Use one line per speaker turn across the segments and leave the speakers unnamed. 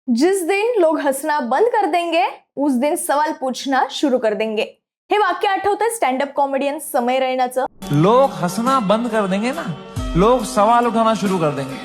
जिस दिन लोग हंसना बंद कर देंगे उस दिन सवाल पूछना शुरू कर देंगे. हे वाक्य आठवतंय स्टँडअप कॉमेडियन समय रैनाचं.
लोग हंसना बंद कर देंगे ना, लोग सवाल उठाना शुरू कर देंगे.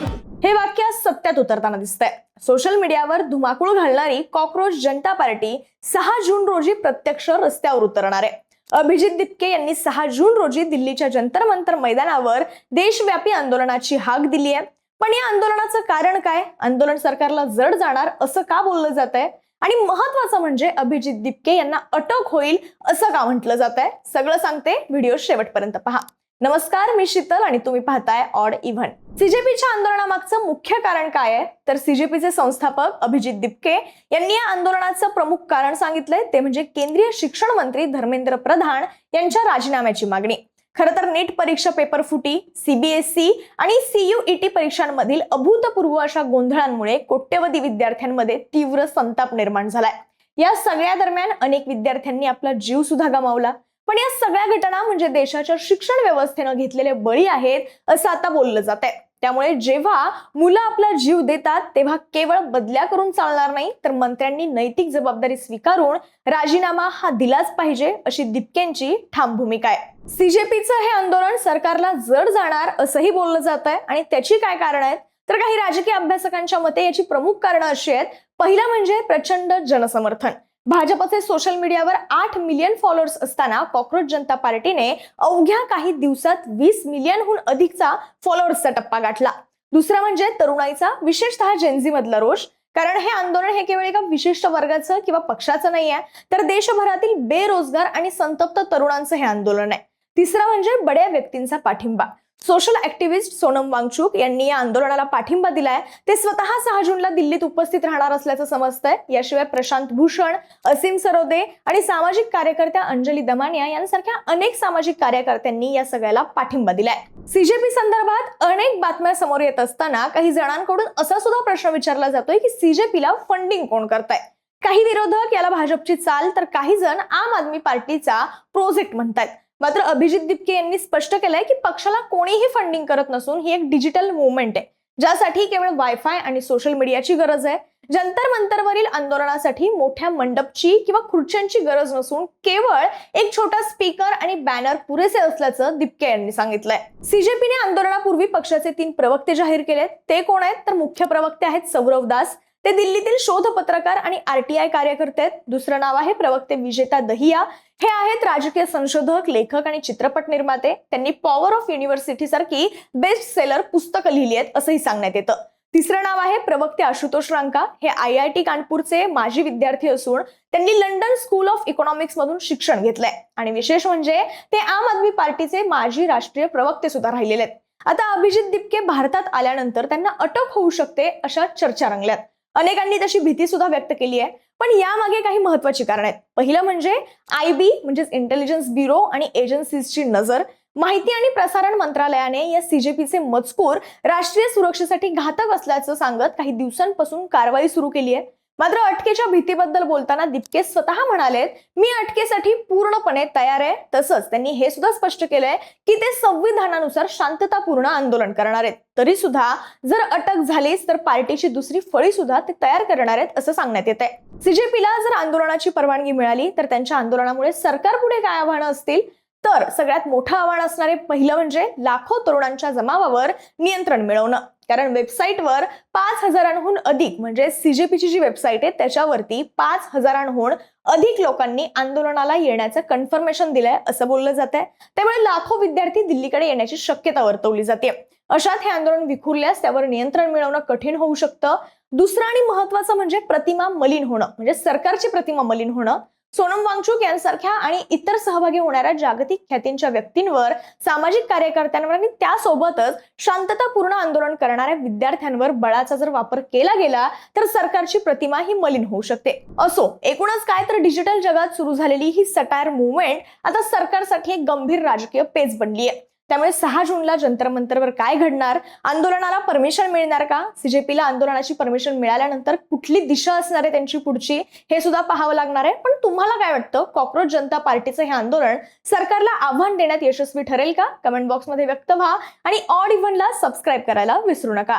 हे वाक्य आज सत्यात उतरताना दिसतंय. सोशल मीडियावर धुमाकूळ घालणारी कॉक्रोच जनता पार्टी 6 जून रोजी प्रत्यक्ष रस्त्यावर उतरणार आहे. अभिजित दिपके यांनी 6 जून रोजी दिल्लीच्या जंतर मंतर मैदानावर देशव्यापी आंदोलनाची हाक दिली आहे. पण या आंदोलनाचं कारण काय? आंदोलन सरकारला जड जाणार असं का बोललं जातंय? आणि महत्वाचं म्हणजे अभिजित दिपके यांना अटक होईल असं का म्हटलं जातंय? सगळं सांगते, व्हिडिओ शेवटपर्यंत पहा. नमस्कार, मी शीतल आणि तुम्ही पाहताय ऑड इव्हन. सीजेपीच्या आंदोलनामागचं मुख्य कारण काय आहे? तर सीजेपीचे संस्थापक अभिजित दिपके यांनी या आंदोलनाचं प्रमुख कारण सांगितलंय ते म्हणजे केंद्रीय शिक्षण मंत्री धर्मेंद्र प्रधान यांच्या राजीनाम्याची मागणी. खरं तर नीट परीक्षा पेपर फुटी, सीबीएसई आणि सीयूईटी परीक्षांमधील अभूतपूर्व अशा गोंधळांमुळे कोट्यवधी विद्यार्थ्यांमध्ये तीव्र संताप निर्माण झालाय. या सगळ्या दरम्यान अनेक विद्यार्थ्यांनी आपला जीव सुद्धा गमावला. पण या सगळ्या घटना म्हणजे देशाच्या शिक्षण व्यवस्थेनं घेतलेले बळी आहेत असं आता बोललं जात आहे. त्यामुळे जेव्हा मुलं आपला जीव देतात तेव्हा केवळ बदल्या करून चालणार नाही, तर मंत्र्यांनी नैतिक जबाबदारी स्वीकारून राजीनामा हा दिलाच पाहिजे अशी दिपकेंची ठाम भूमिका आहे. सीजेपीचं हे आंदोलन सरकारला जड जाणार असंही बोललं जात आहे. आणि त्याची काय कारण आहेत? तर काही राजकीय अभ्यासकांच्या मते याची प्रमुख कारणं अशी आहेत. पहिलं म्हणजे प्रचंड जनसमर्थन. भाजपचे सोशल मीडियावर 8 मिलियन फॉलोअर्स असताना कॉक्रोच जनता पार्टीने अवघ्या काही दिवसात 20 मिलियनहून अधिकचा फॉलोअर्सचा टप्पा गाठला. दुसरा म्हणजे तरुणाईचा, विशेषतः जेनझी मधला रोष. कारण हे आंदोलन हे केवळ एका विशिष्ट वर्गाचं किंवा पक्षाचं नाही आहे, तर देशभरातील बेरोजगार आणि संतप्त तरुणांचं हे आंदोलन आहे. तिसरा म्हणजे बड्या व्यक्तींचा पाठिंबा. सोशल ऍक्टिव्हिस्ट सोनम वांगचुक यांनी या आंदोलनाला पाठिंबा दिलाय. ते स्वतः 6 जूनला दिल्लीत उपस्थित राहणार असल्याचं समजतंय. याशिवाय प्रशांत भूषण, असीम सरोदे आणि सामाजिक कार्यकर्त्या अंजली दमानिया यांसारख्या अनेक सामाजिक कार्यकर्त्यांनी या सगळ्याला पाठिंबा दिलाय. सीजेपी संदर्भात अनेक बातम्या समोर येत असताना काही जणांकडून असा सुद्धा प्रश्न विचारला जातोय की सीजेपीला फंडिंग कोण करताय? काही विरोधक याला भाजपची चाल, तर काही जण आम आदमी पार्टीचा प्रोजेक्ट म्हणतात. मात्र अभिजित दिपके यांनी स्पष्ट केलंय की पक्षाला कोणीही फंडिंग करत नसून ही एक डिजिटल मुवमेंट आहे, ज्यासाठी केवळ वायफाय आणि सोशल मीडियाची गरज आहे. जंतर मंतरवरील आंदोलनासाठी मोठ्या मंडपची किंवा खुर्च्यांची गरज नसून केवळ एक छोटा स्पीकर आणि बॅनर पुरेसे असल्याचं दिपके यांनी सांगितलंय. सीजेपीने आंदोलनापूर्वी पक्षाचे 3 प्रवक्ते जाहीर केलेत. ते कोण आहेत? तर मुख्य प्रवक्ते आहेत सौरव दास. ते दिल्लीतील शोध पत्रकार आणि आरटीआय कार्यकर्ते आहेत. दुसरं नाव आहे प्रवक्ते विजेता दहिया. हे आहेत राजकीय संशोधक, लेखक आणि चित्रपट निर्माते. त्यांनी पॉवर ऑफ युनिव्हर्सिटी सारखी बेस्ट सेलर पुस्तकं लिहिली आहेत असंही सांगण्यात येतं. तिसरं नाव आहे प्रवक्ते आशुतोष रांका. हे IIT कानपूरचे माजी विद्यार्थी असून त्यांनी लंडन स्कूल ऑफ इकॉनॉमिक्स मधून शिक्षण घेतलंय. आणि विशेष म्हणजे ते आम आदमी पार्टीचे माजी राष्ट्रीय प्रवक्ते सुद्धा राहिलेले आहेत. आता अभिजित दिपके भारतात आल्यानंतर त्यांना अटक होऊ शकते अशा चर्चा रंगल्यात. अनेकांनी तशी भीती सुद्धा व्यक्त केली आहे. पण यामागे काही महत्वाची कारण आहेत. पहिलं म्हणजे IB म्हणजे इंटेलिजन्स ब्युरो आणि एजन्सीजची नजर. माहिती आणि प्रसारण मंत्रालयाने या सीजेपीचे मजकूर राष्ट्रीय सुरक्षेसाठी घातक असल्याचं सांगत काही दिवसांपासून कारवाई सुरू केली आहे. मात्र अटकेच्या भीतीबद्दल बोलताना दिपके स्वतः म्हणालेत, मी अटकेसाठी पूर्णपणे तयार आहे. तसंच त्यांनी हे सुद्धा स्पष्ट केलंय की ते संविधानानुसार शांततापूर्ण आंदोलन करणार आहेत. तरी सुद्धा जर अटक झालीच तर पार्टीची दुसरी फळी सुद्धा ते तयार करणार आहेत असं सांगण्यात येत आहे. सीजेपीला जर आंदोलनाची परवानगी मिळाली तर त्यांच्या आंदोलनामुळे सरकार पुढे काय आव्हानं असतील? तर सगळ्यात मोठं आव्हान असणारे पहिलं म्हणजे लाखो तरुणांच्या जमावावर नियंत्रण मिळवणं. कारण वेबसाईटवर 5,000हून अधिक म्हणजे सीजेपीची जी वेबसाईट आहे त्याच्यावरती 5,000हून अधिक लोकांनी आंदोलनाला येण्याचं कन्फर्मेशन दिलंय असं बोललं जात आहे. त्यामुळे लाखो विद्यार्थी दिल्लीकडे येण्याची शक्यता वर्तवली जाते. अशात हे आंदोलन विखुरल्यास त्यावर नियंत्रण मिळवणं कठीण होऊ शकतं. दुसरं आणि महत्वाचं म्हणजे प्रतिमा मलिन होणं, म्हणजे सरकारची प्रतिमा मलिन होणं. सोनम वांगचुक यांसारख्या आणि इतर सहभागी होणाऱ्या जागतिक ख्यातींच्या व्यक्तींवर, सामाजिक कार्यकर्त्यांवर आणि त्यासोबतच शांततापूर्ण आंदोलन करणाऱ्या विद्यार्थ्यांवर बळाचा जर वापर केला गेला तर सरकारची प्रतिमा ही मलिन होऊ शकते. असो, एकूणच काय तर डिजिटल जगात सुरू झालेली ही सटायर मुवमेंट आता सरकारसाठी एक गंभीर राजकीय पेच बनली आहे. त्यामुळे 6 जूनला जंतर मंतरवर काय घडणार? आंदोलनाला परमिशन मिळणार का? सीजेपीला आंदोलनाची परमिशन मिळाल्यानंतर कुठली दिशा असणार आहे त्यांची पुढची, हे सुद्धा पाहावं लागणार आहे. पण तुम्हाला काय वाटतं? कॉक्रोच जनता पार्टीचं हे आंदोलन सरकारला आव्हान देण्यात यशस्वी ठरेल का? कमेंट बॉक्समध्ये व्यक्त व्हा आणि ऑड इव्हनला सबस्क्राईब करायला विसरू नका.